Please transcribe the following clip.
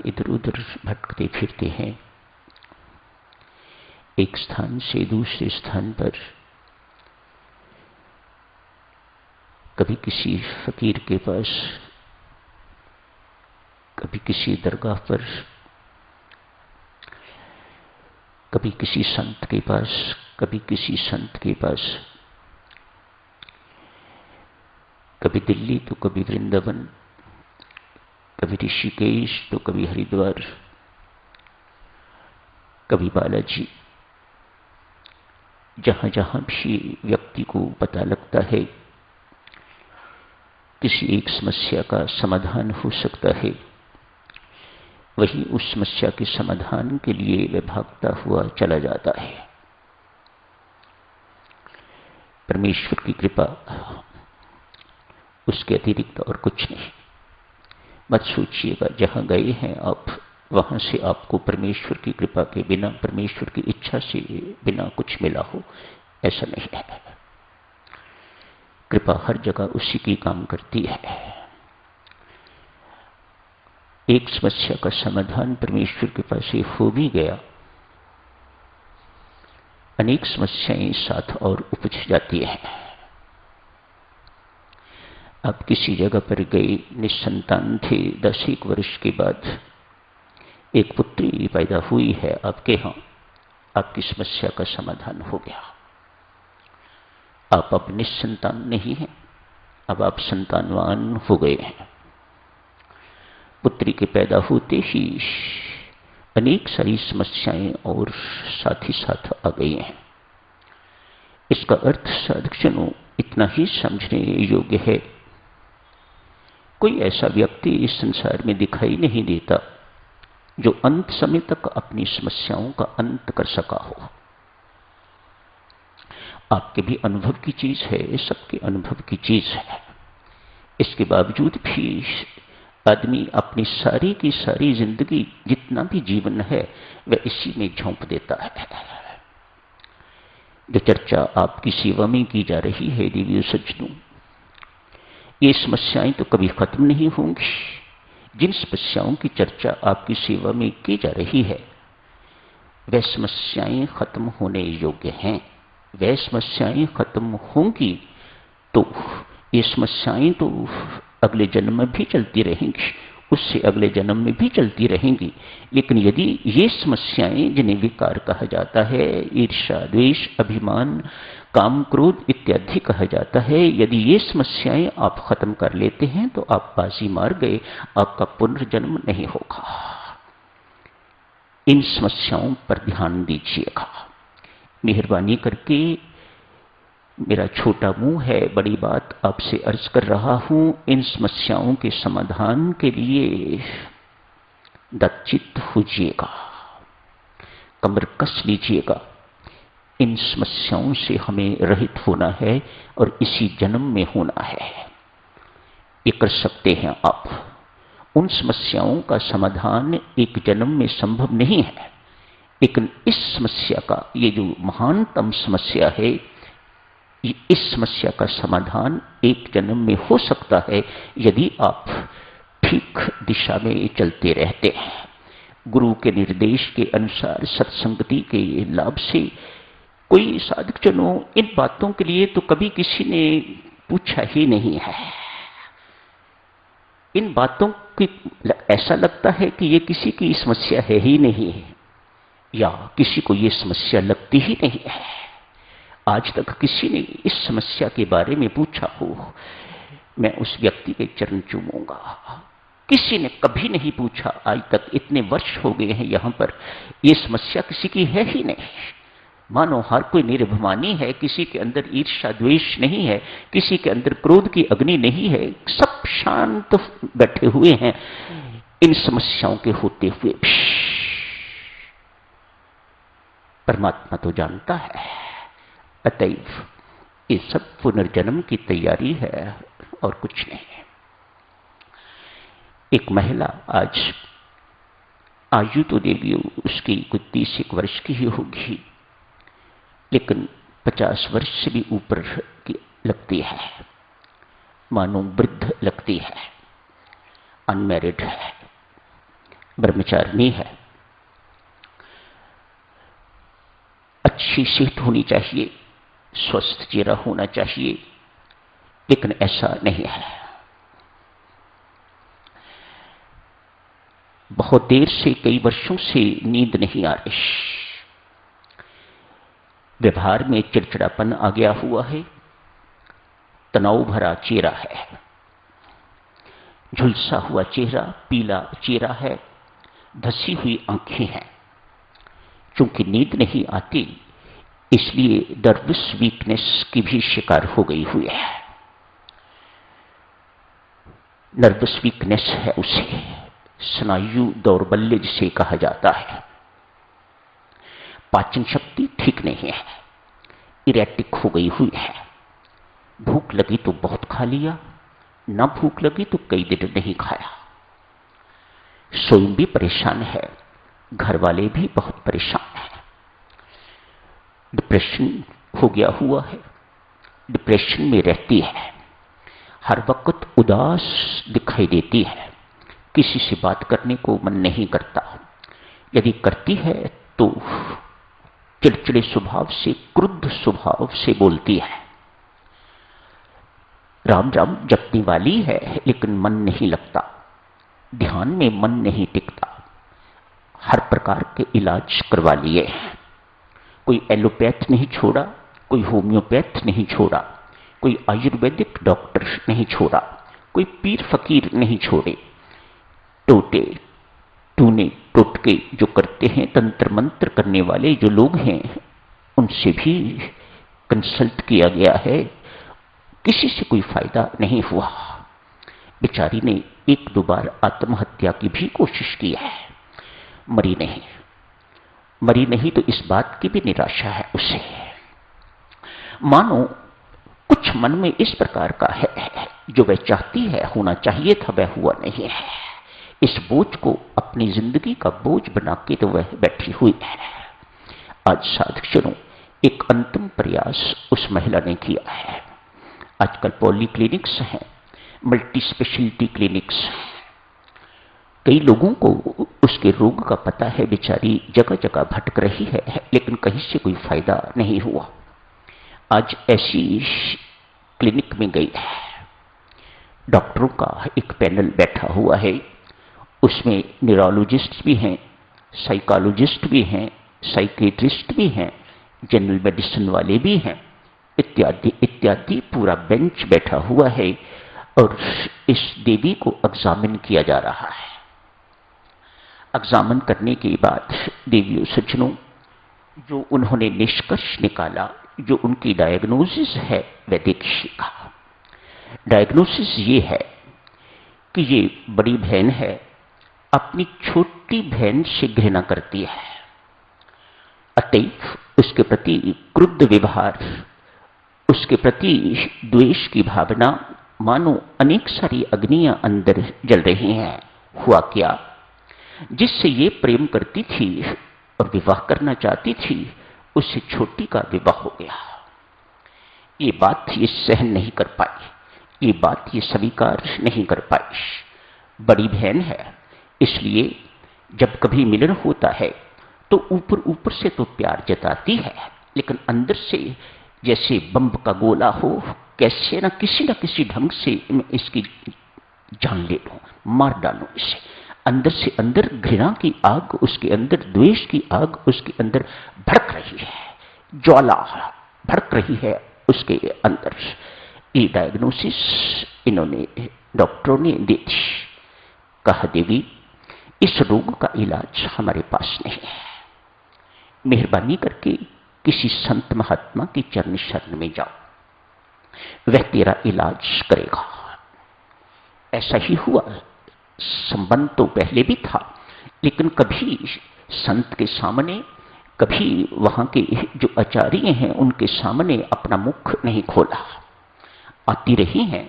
इधर उधर भटकते फिरते हैं, एक स्थान से दूसरे स्थान पर, कभी किसी फकीर के पास, कभी किसी दरगाह पर, कभी किसी संत के पास, कभी किसी संत के पास, कभी दिल्ली तो कभी वृंदावन, कभी ऋषिकेश तो कभी हरिद्वार, कभी बालाजी। जहां जहां भी व्यक्ति को पता लगता है किसी एक समस्या का समाधान हो सकता है, वही उस समस्या के समाधान के लिए वह भागता हुआ चला जाता है। परमेश्वर की कृपा, उसके अतिरिक्त और कुछ नहीं। मत सोचिएगा जहां गए हैं आप, वहां से आपको परमेश्वर की कृपा के बिना, परमेश्वर की इच्छा से बिना कुछ मिला हो, ऐसा नहीं है। कृपा हर जगह उसी की काम करती है। एक समस्या का समाधान परमेश्वर के पास से हो भी गया, अनेक समस्याएं साथ और उपज जाती हैं। आप किसी जगह पर गए, निसंतान थे, 10 वर्ष के बाद एक पुत्री पैदा हुई है आपके यहां, आपकी समस्या का समाधान हो गया। आप अब निसंतान नहीं हैं, अब आप संतानवान हो गए हैं। पुत्री के पैदा होते ही अनेक सारी समस्याएं और साथ ही साथ आ गई हैं। इसका अर्थ साधकजनों इतना ही समझने योग्य है, कोई ऐसा व्यक्ति इस संसार में दिखाई नहीं देता जो अंत समय तक अपनी समस्याओं का अंत कर सका हो। आपके भी अनुभव की चीज है, सबके अनुभव की चीज है। इसके बावजूद भी आदमी अपनी सारी की सारी जिंदगी, जितना भी जीवन है, वह इसी में झोंक देता है। जो चर्चा आपकी सेवा में की जा रही है देवियों सज्जनों, ये समस्याएं तो कभी खत्म नहीं होंगी। जिन समस्याओं की चर्चा आपकी सेवा में की जा रही है, वह समस्याएं खत्म होने योग्य हैं। वह समस्याएं खत्म होंगी तो ये समस्याएं तो अगले जन्म में भी चलती रहेंगी, उससे अगले जन्म में भी चलती रहेंगी। लेकिन यदि ये समस्याएं, जिन्हें विकार कहा जाता है, ईर्ष्या, द्वेष, अभिमान, काम, क्रोध इत्यादि कहा जाता है, यदि ये समस्याएं आप खत्म कर लेते हैं तो आप बाजी मार गए, आपका पुनर्जन्म नहीं होगा। इन समस्याओं पर ध्यान दीजिएगा। मेहरबानी करके, मेरा छोटा मुंह है, बड़ी बात आपसे अर्ज कर रहा हूं। इन समस्याओं के समाधान के लिए दत्चित होजिएगा, कमर कस लीजिएगा। इन समस्याओं से हमें रहित होना है और इसी जन्म में होना है। ये कर सकते हैं आप। उन समस्याओं का समाधान एक जन्म में संभव नहीं है, लेकिन इस समस्या का, ये जो महानतम समस्या है, इस समस्या का समाधान एक जन्म में हो सकता है यदि आप ठीक दिशा में चलते रहते हैं। गुरु के निर्देश के अनुसार, सत्संगति के लाभ से कोई साधकजनों इन बातों के लिए तो कभी किसी ने पूछा ही नहीं है। इन बातों की ऐसा लगता है कि ये किसी की समस्या है ही नहीं, या किसी को ये समस्या लगती ही नहीं है। आज तक किसी ने इस समस्या के बारे में पूछा हो, मैं उस व्यक्ति के चरण चूमूंगा। किसी ने कभी नहीं पूछा आज तक। इतने वर्ष हो गए हैं यहां पर, ये समस्या किसी की है ही नहीं। मानो हर कोई निर्भिमानी है, किसी के अंदर ईर्ष्या द्वेष नहीं है, किसी के अंदर क्रोध की अग्नि नहीं है, सब शांत बैठे हुए हैं इन समस्याओं के होते हुए भी। परमात्मा तो जानता है। अतएव ये सब पुनर्जन्म की तैयारी है और कुछ नहीं है। एक महिला, आज आयु तो देवियों उसकी कुछ 30 वर्ष की ही होगी, लेकिन 50 वर्ष से भी ऊपर की लगती है, मानो वृद्ध लगती है, अनमैरिड है। ब्रह्मचारिणी है, अच्छी सेहत होनी चाहिए, स्वस्थ चेहरा होना चाहिए, लेकिन ऐसा नहीं है। बहुत देर से, कई वर्षों से नींद नहीं आ रही, व्यवहार में चिड़चिड़ापन आ गया हुआ है, तनाव भरा चेहरा है, झुलसा हुआ चेहरा, पीला चेहरा है, धसी हुई आंखें हैं। चूंकि नींद नहीं आती, इसलिए नर्वस वीकनेस की भी शिकार हो गई हुई है। नर्वस वीकनेस है, उसे स्नायु दौर्बल्य जिसे कहा जाता है। पाचन शक्ति ठीक नहीं है, इरेटिक हो गई हुई है। भूख लगी तो बहुत खा लिया, ना भूख लगी तो कई दिन नहीं खाया। स्वयं भी परेशान है, घर वाले भी बहुत परेशान हैं। डिप्रेशन हो गया हुआ है, डिप्रेशन में रहती है, हर वक्त उदास दिखाई देती है, किसी से बात करने को मन नहीं करता, यदि करती है तो चिड़चिड़े स्वभाव से, क्रुद्ध स्वभाव से बोलती है। राम राम जपने वाली है, लेकिन मन नहीं लगता, ध्यान में मन नहीं टिकता। हर प्रकार के इलाज करवा लिए हैं, कोई एलोपैथ नहीं छोड़ा, कोई होम्योपैथ नहीं छोड़ा, कोई आयुर्वेदिक डॉक्टर नहीं छोड़ा, कोई पीर फकीर नहीं छोड़े। टोटे टूने टोटके जो करते हैं, तंत्र मंत्र करने वाले जो लोग हैं, उनसे भी कंसल्ट किया गया है, किसी से कोई फायदा नहीं हुआ। बेचारी ने एक दो बार आत्महत्या की भी कोशिश की है, मरी नहीं। मरी नहीं तो इस बात की भी निराशा है उसे, मानो कुछ मन में इस प्रकार का है, जो वह चाहती है होना चाहिए था वह हुआ नहीं है। इस बोझ को अपनी जिंदगी का बोझ बना के तो वह बैठी हुई है। आज साधक एक अंतिम प्रयास उस महिला ने किया है। आजकल पॉली क्लिनिक्स हैं, मल्टी स्पेशलिटी क्लिनिक्स। कई लोगों को उसके रोग का पता है, बेचारी जगह जगह भटक रही है, लेकिन कहीं से कोई फायदा नहीं हुआ। आज ऐसी क्लिनिक में गई है, डॉक्टरों का एक पैनल बैठा हुआ है, उसमें न्यूरोलॉजिस्ट भी हैं, साइकोलॉजिस्ट भी हैं, साइकेट्रिस्ट भी हैं, जनरल मेडिसिन वाले भी हैं, इत्यादि इत्यादि पूरा बेंच बैठा हुआ है और इस देवी को एग्जामिन किया जा रहा है। एग्जामिन करने के बाद देवियों सज्जनों, जो उन्होंने निष्कर्ष निकाला, जो उनकी डायग्नोसिस है, वह देखिएगा। डायग्नोसिस ये है कि ये बड़ी बहन है, अपनी छोटी बहन से घृणा करती है, अतएव उसके प्रति क्रुद्ध व्यवहार, उसके प्रति द्वेष की भावना, मानो अनेक सारी अग्नियां अंदर जल रही हैं। हुआ क्या, जिससे ये प्रेम करती थी और विवाह करना चाहती थी, उससे छोटी का विवाह हो गया। ये बात ये सहन नहीं कर पाई, ये बात ये स्वीकार नहीं कर पाई। बड़ी बहन है, इसलिए जब कभी मिलन होता है तो ऊपर ऊपर से तो प्यार जताती है, लेकिन अंदर से जैसे बम का गोला हो, कैसे न किसी ढंग से मैं इसकी जान ले लूं, मार डालूं इसे। अंदर से अंदर घृणा की आग, उसके अंदर द्वेष की आग उसके अंदर भड़क रही है, ज्वाला भड़क रही है उसके अंदर। ये डायग्नोसिस इन्होंने, डॉक्टरों ने दी थी। कहा देवी, इस रोग का इलाज हमारे पास नहीं है, मेहरबानी करके किसी संत महात्मा की चरण शरण में जाओ, वह तेरा इलाज करेगा। ऐसा ही हुआ। संबंध तो पहले भी था, लेकिन कभी संत के सामने, कभी वहां के जो आचार्य हैं उनके सामने अपना मुख नहीं खोला। आती रही हैं,